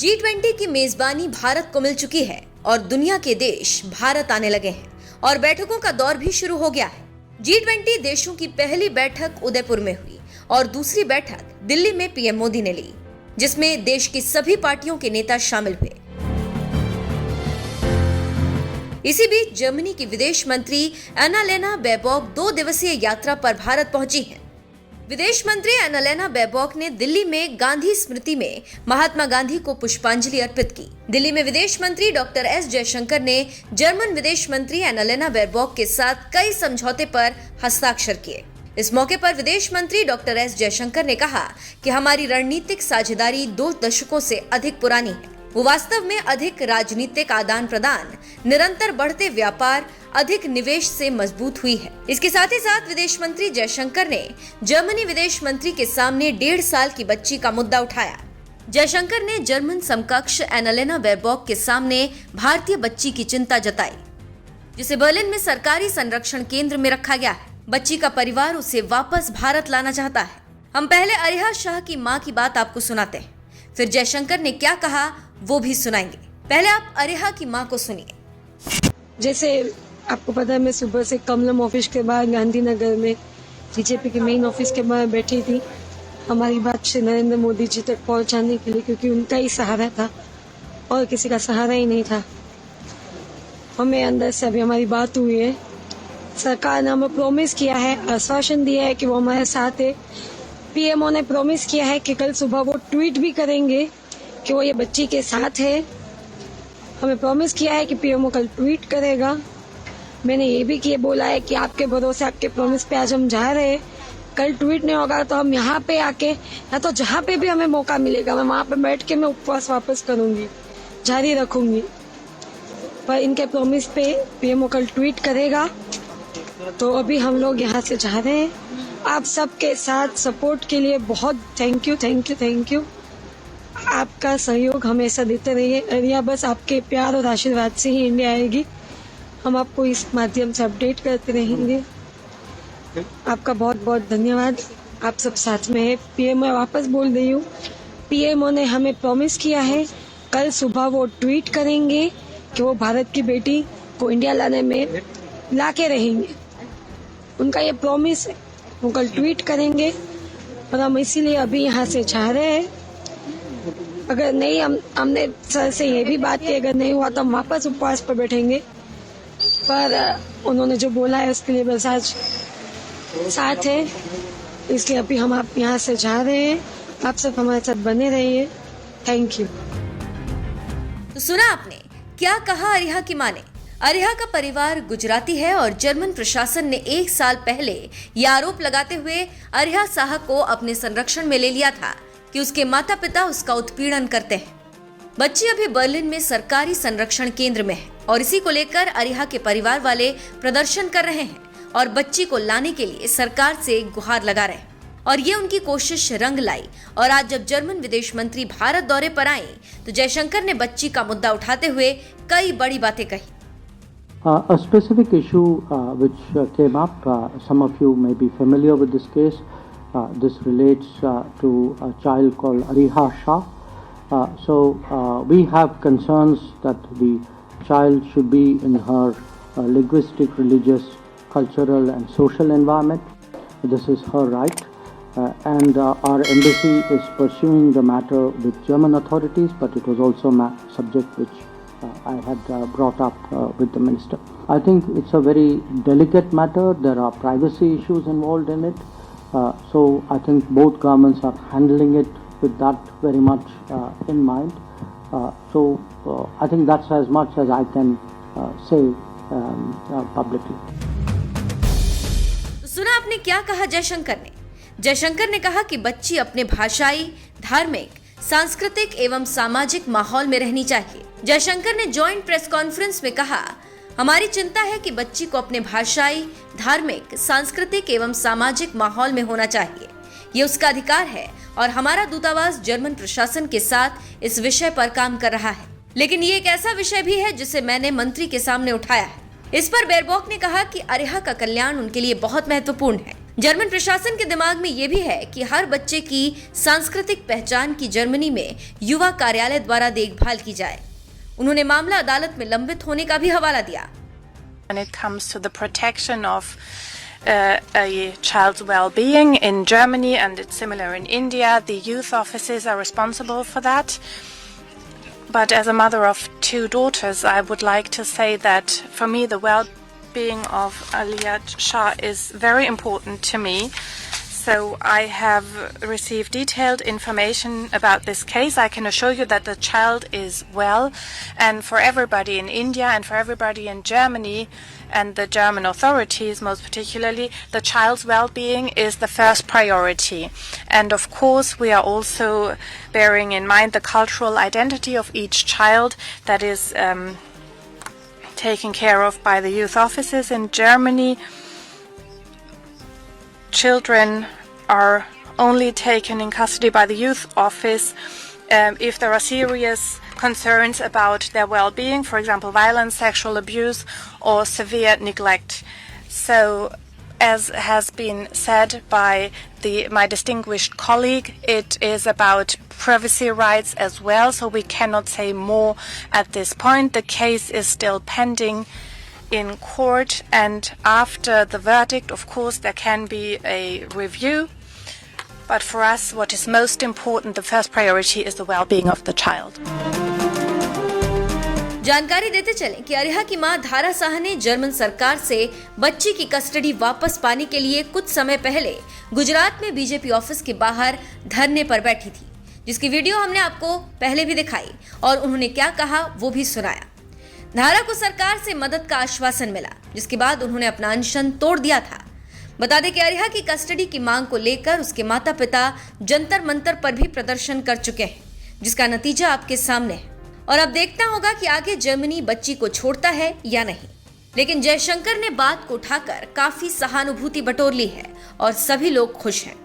G20 की मेजबानी भारत को मिल चुकी है और दुनिया के देश भारत आने लगे हैं और बैठकों का दौर भी शुरू हो गया है। G20 देशों की पहली बैठक उदयपुर में हुई और दूसरी बैठक दिल्ली में पीएम मोदी ने ली, जिसमें देश की सभी पार्टियों के नेता शामिल हुए। इसी बीच जर्मनी की विदेश मंत्री एनालेना बेबॉक 2 दिवसीय यात्रा पर भारत पहुंची हैं। विदेश मंत्री एनालेना बेबॉक ने दिल्ली में गांधी स्मृति में महात्मा गांधी को पुष्पांजलि अर्पित की। दिल्ली में विदेश मंत्री डॉक्टर एस जयशंकर ने जर्मन विदेश मंत्री एनालेना बेबॉक के साथ कई समझौते पर हस्ताक्षर किए। इस मौके पर विदेश मंत्री डॉक्टर एस जयशंकर ने कहा कि हमारी रणनीतिक साझेदारी 2 दशकों से अधिक पुरानी है। वो वास्तव में अधिक राजनीतिक आदान प्रदान, निरंतर बढ़ते व्यापार, अधिक निवेश से मजबूत हुई है। इसके साथ ही साथ विदेश मंत्री जयशंकर ने जर्मनी विदेश मंत्री के सामने 1.5 साल की बच्ची का मुद्दा उठाया। जयशंकर ने जर्मन समकक्ष एनालेना बेबॉक के सामने भारतीय बच्ची की चिंता जताई, जिसे बर्लिन में सरकारी संरक्षण केंद्र में रखा गया है। बच्ची का परिवार उसे वापस भारत लाना चाहता है। हम पहले अरिहा शाह की मां की बात आपको सुनाते हैं, फिर जयशंकर ने क्या कहा वो भी सुनाएंगे। पहले आप अरिहा की मां को सुनिए। जैसे आपको पता है, मैं सुबह से कमलम ऑफिस के बाहर गांधीनगर में बीजेपी के मेन ऑफिस के बाहर बैठी थी, हमारी बात श्री नरेंद्र मोदी जी तक पहुंचाने के लिए, क्योंकि उनका ही सहारा था और किसी का सहारा ही नहीं था। हमें अंदर से अभी हमारी बात हुई है। सरकार ने हमें प्रॉमिस किया है, आश्वासन दिया है कि वो हमारे साथ है। पीएमओ ने प्रॉमिस किया है कि कल सुबह वो ट्वीट भी करेंगे कि वो ये बच्ची के साथ है। हमें प्रॉमिस किया है कि पीएमओ कल ट्वीट करेगा। मैंने ये भी बोला है कि आपके भरोसे, आपके प्रॉमिस पे आज हम जा रहे हैं। कल ट्वीट नहीं होगा तो हम यहाँ पे आके, या तो जहाँ पे भी हमें मौका मिलेगा, मैं वहाँ पे बैठ के मैं उपवास वापस करूंगी, जारी रखूंगी। पर इनके प्रॉमिस पे पीएमओ कल ट्वीट करेगा। तो अभी हम लोग यहाँ से जा रहे हैं। आप सबके साथ सपोर्ट के लिए बहुत थैंक यू। आपका सहयोग हमेशा देते रहिए। अरिया, बस आपके प्यार और आशीर्वाद से ही इंडिया आएगी। हम आपको इस माध्यम से अपडेट करते रहेंगे। आपका बहुत बहुत धन्यवाद। आप सब साथ में है। पीएमओ वापस बोल रही हूँ, पीएमओ ने हमें प्रॉमिस किया है कल सुबह वो ट्वीट करेंगे कि वो भारत की बेटी को इंडिया लाने में लाके रहेंगे। उनका ये प्रॉमिस है, वो कल ट्वीट करेंगे और हम इसीलिए अभी यहाँ से जा रहे हैं। अगर नहीं, हमने सर से ये भी बात की, अगर नहीं हुआ तो हम वापस उपवास पर बैठेंगे। पर उन्होंने जो बोला है उसके लिए बस आज साथ है, इसलिए अभी हम आप यहाँ से जा रहे हैं। आप सब हमारे साथ बने रहिए। Thank you. तो सुना आपने क्या कहा अरिहा की मां ने। अरिहा का परिवार गुजराती है और जर्मन प्रशासन ने 1 साल पहले ये आरोप लगाते हुए अरिहा शाह को अपने संरक्षण में ले लिया था कि उसके माता पिता उसका उत्पीड़न करते हैं। बच्ची अभी बर्लिन में सरकारी संरक्षण केंद्र में है और इसी को लेकर अरिहा के परिवार वाले प्रदर्शन कर रहे हैं और बच्ची को लाने के लिए सरकार से गुहार लगा रहे हैं। और ये उनकी कोशिश रंग लाई और आज जब जर्मन विदेश मंत्री भारत दौरे पर आए तो जयशंकर ने बच्ची का मुद्दा उठाते हुए कई बड़ी बातें कही। A specific issue which came up, some of you may be familiar with this case. This relates to a child called Ariha Shah. So we have concerns that the child should be in her linguistic, religious, cultural and social environment. This is her right. And our embassy is pursuing the matter with German authorities, but it was also a subject which I had brought up with the minister. I think it's a very delicate matter. There are privacy issues involved in it. So I think both governments are handling it with that very much in mind. So I think that's as much as I can say publicly. तो सुना आपने क्या कहा जयशंकर ने। जयशंकर ने कहा कि बच्ची अपने भाषाई, धार्मिक, सांस्कृतिक एवं सामाजिक माहौल में रहनी चाहिए। जयशंकर ने जॉइंट प्रेस कॉन्फ्रेंस में कहा, हमारी चिंता है कि बच्ची को अपने भाषाई, धार्मिक, सांस्कृतिक एवं सामाजिक माहौल में होना चाहिए। ये उसका अधिकार है और हमारा दूतावास जर्मन प्रशासन के साथ इस विषय पर काम कर रहा है। लेकिन ये एक ऐसा विषय भी है जिसे मैंने मंत्री के सामने उठाया है। इस पर बेबॉक ने कहा कि अरिहा का कल्याण उनके लिए बहुत महत्वपूर्ण है। जर्मन प्रशासन के दिमाग में ये भी है कि हर बच्चे की सांस्कृतिक पहचान की जर्मनी में युवा कार्यालय द्वारा देखभाल की जाए। उन्होंने मामला अदालत में लंबित होने का भी हवाला दिया। When it comes to the protection of a child's well-being in Germany, and it's similar in India, the youth offices are responsible for that. But as a mother of two daughters, I would like to say that for me the well-being of Aliyah Shah is very important to me. So I have received detailed information about this case. I can assure you that the child is well, and for everybody in India and for everybody in Germany and the German authorities most particularly, the child's well-being is the first priority. And of course we are also bearing in mind the cultural identity of each child that is taken care of by the youth offices in Germany. Children are only taken in custody by the youth office if there are serious concerns about their well-being, for example, violence, sexual abuse, or severe neglect. So, as has been said by my distinguished colleague, it is about privacy rights as well, so we cannot say more at this point. The case is still pending in court, and after the verdict, of course, there can be a review. But for us, what is most important, the first priority is the well-being of the child. जानकारी देते चलें कि अरिहा की मां धारा शाह ने German सरकार से बच्ची की कस्टडी वापस पाने के लिए कुछ समय पहले गुजरात में बीजेपी ऑफिस के बाहर धरने पर बैठी थी, जिसकी वीडियो हमने आपको पहले भी दिखाई और उन्होंने क्या कहा वो भी सुनाया। धारा को सरकार से मदद का आश्वासन मिला, जिसके बाद उन्होंने अपना अनशन तोड़ दिया था। बता दें कि अरिहा की कस्टडी की मांग को लेकर उसके माता पिता जंतर मंतर पर भी प्रदर्शन कर चुके हैं, जिसका नतीजा आपके सामने है और अब देखना होगा कि आगे जर्मनी बच्ची को छोड़ता है या नहीं। लेकिन जयशंकर ने बात को उठाकर काफी सहानुभूति बटोर ली है और सभी लोग खुश हैं।